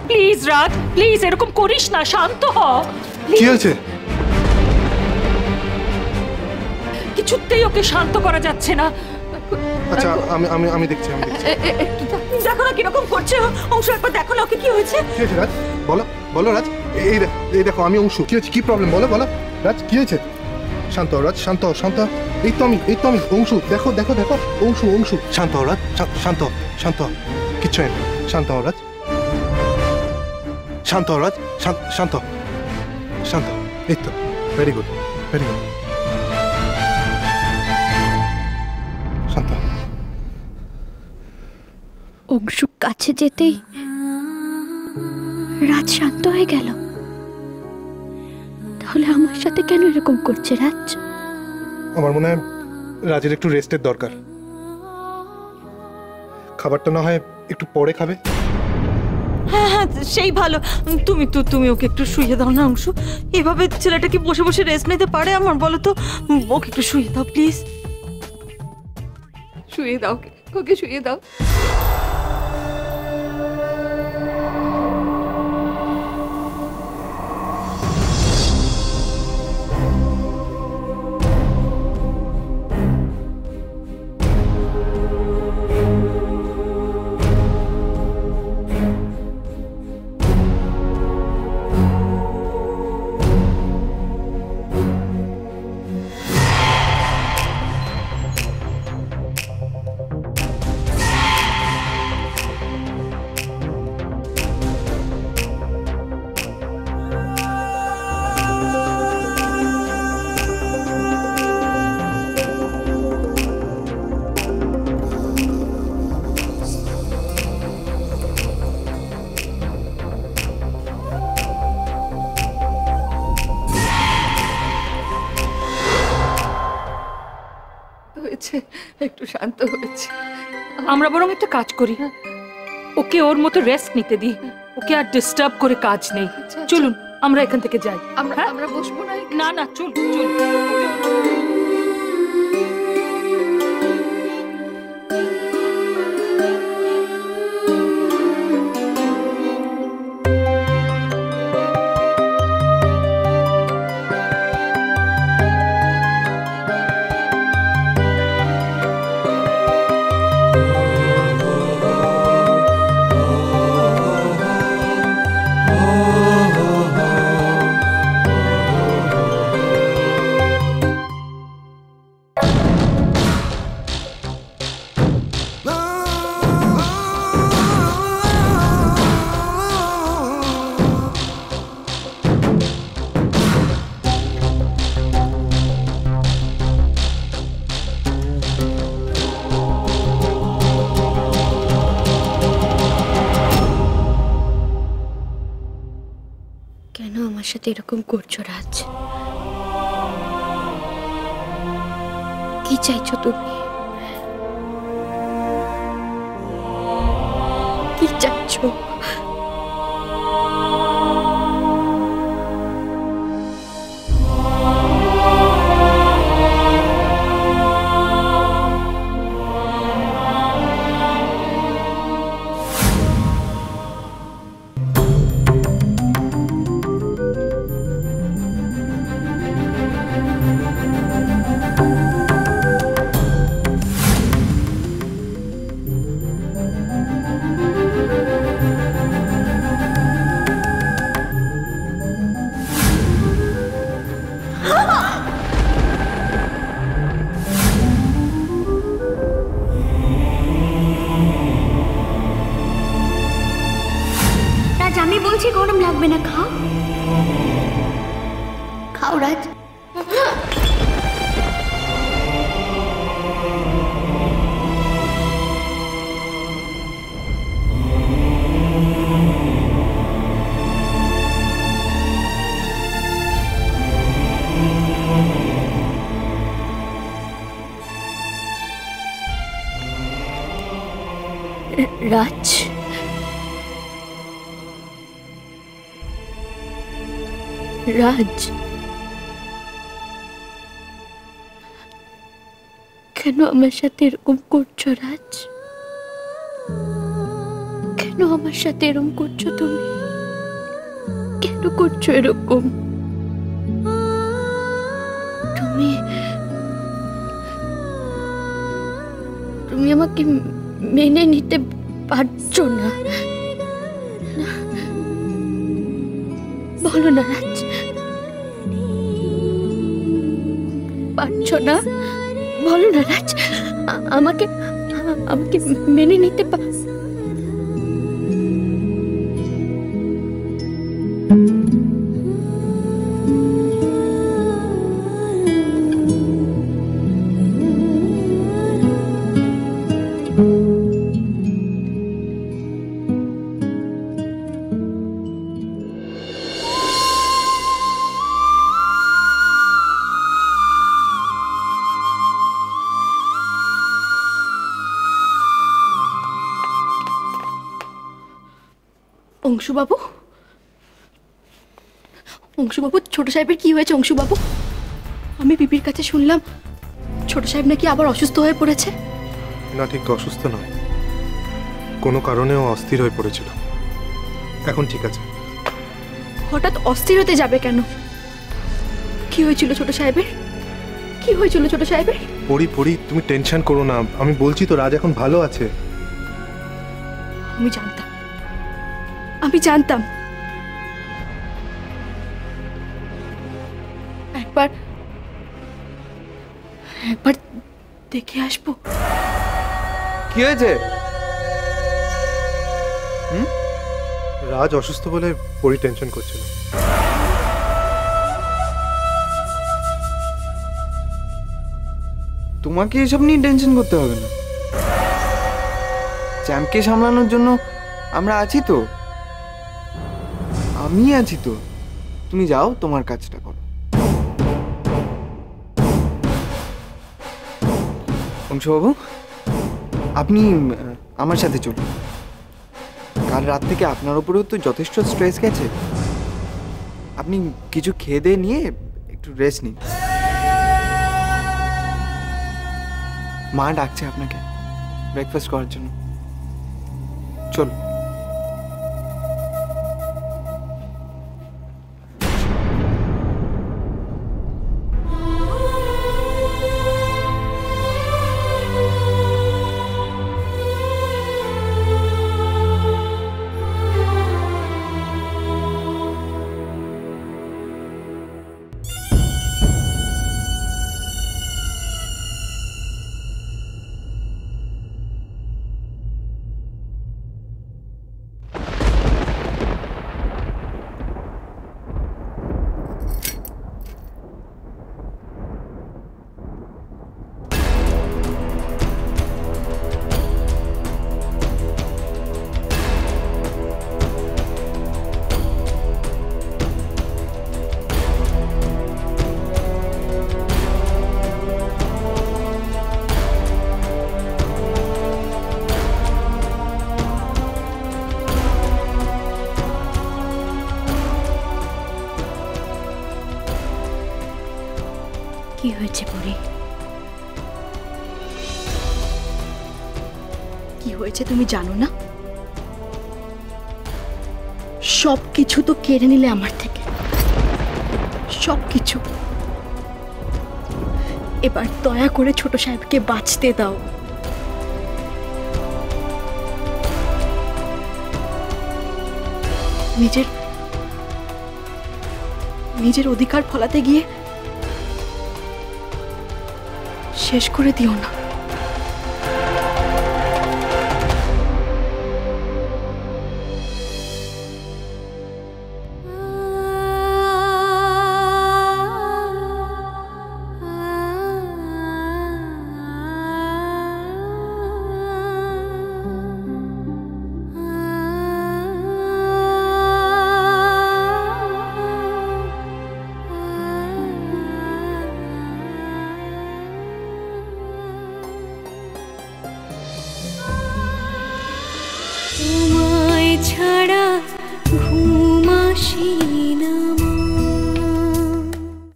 Please Raj, please এরকম করিস না, শান্ত হ। কি হয়েছে? কিছুতেই ওকে শান্ত করা যাচ্ছে না। আচ্ছা আমি দেখছি। দেখো না কিরকম করছে অংশু, একবার দেখো না ওকে কি হয়েছে। কি হয়েছে রাজ? বলো রাজ। এই দেখো আমি অংশু। কি হয়েছে? কি প্রবলেম? বলো রাজ, কি হয়েছে? শান্ত হও রাজ, শান্ত হও। এই তো আমি অংশু। দেখো অংশু। শান্ত হও রাজ, শান্ত হও। কিচ্ছু নেই, শান্ত হও রাজ। শান্ত। এই তো, ভেরি গুড। শান্ত। অংশু কাছে যেতেই রাজ শান্ত হয়ে গেল। তাহলে আমার সাথে কেন এরকম করছে রাজ? আমার মনে হয় রাজের একটু রেস্টের দরকার। খাবারটা না হয় একটু পরে খাবে। হ্যাঁ সেই ভালো। তুমি ওকে একটু শুইয়ে দাও না অংশু। এভাবে ছেলেটা কি বসে বসে রেস্ট নিতে পারে আমার, বলো তো? ওকে একটু শুইয়ে দাও প্লিজ। শুয়ে দাও ওকে, শুয়ে দাও। একটু শান্ত হয়েছে। আমরা বরং একটা কাজ করি, ওকে ওর মতো রেস্ট নিতে দিই। ওকে আর ডিস্টার্ব করে কাজ নেই। চলুন আমরা এখান থেকে যাই। আমরা বসবো না। না চল। কেন আমার সাথে এরকম করছো রাজ? কি চাইছো তুমি? কি চাইছো? রাজ আমি বলছি গরম লাগবে না, খাও খাও রাজ। রাজ রাজ কেন আমার সাথে এরকম করছো রাজ? কেন আমার সাথে এরকম করছো তুমি? কেন করছো এরকম? তুমি তুমি আমাকে মেনে নিতে পারছো না? বলো না রাজ, পারছো না? বলো না রাজ, আমাকে আমাকে মেনে নিতে অংশুবাবু, অংশুবাবু, ছোট সাহেবের কি হয়েছে? অংশুবাবু, আমি পিপির কাছে শুনলাম ছোট সাহেব নাকি আবার অসুস্থ হয়ে পড়েছে। না, ঠিক অসুস্থ নয়, কোনো কারণেও অস্থির হয়ে পড়েছিল। এখন ঠিক আছে। হঠাৎ অস্থির হতে যাবে কেন? কি হয়েছিল ছোট সাহেবের? কি হয়েছিল ছোট সাহেবের? পড়ি পড়ি, তুমি টেনশন করো না, আমি বলছি তো রাজ এখন ভালো আছে। আমি জানতাম, আমি জানতাম। একবার একবার দেখে আসবো। কি হয়েছে? রাজ অসুস্থ বলে পড়ি টেনশন করছিল। তোমাকে এসব নিয়ে টেনশন করতে হবে না, চ্যাম্পকে সামলানোর জন্য আমরা আছি তো, আমি আছি তো। তুমি যাও, তোমার কাজটা করো। অংশবাবু, আপনি আমার সাথে চলুন। কাল রাত থেকে আপনার উপরেও তো যথেষ্ট স্ট্রেস গেছে। আপনি কিছু খেয়ে দিয়ে নিয়ে একটু রেস্ট নিন। মা ডাকছে আপনাকে ব্রেকফাস্ট করার জন্য। চল। কি হয়েছে পরি? কি হয়েছে তুমি জানো না? সব কিছু তো কেড়ে নিলে আমার থেকে, সব কিছু। এবার দয়া করে ছোট সাহেবকে বাঁচতে দাও। নিজের অধিকার ফলাতে গিয়ে শেষ করে দিও না। ছাড়া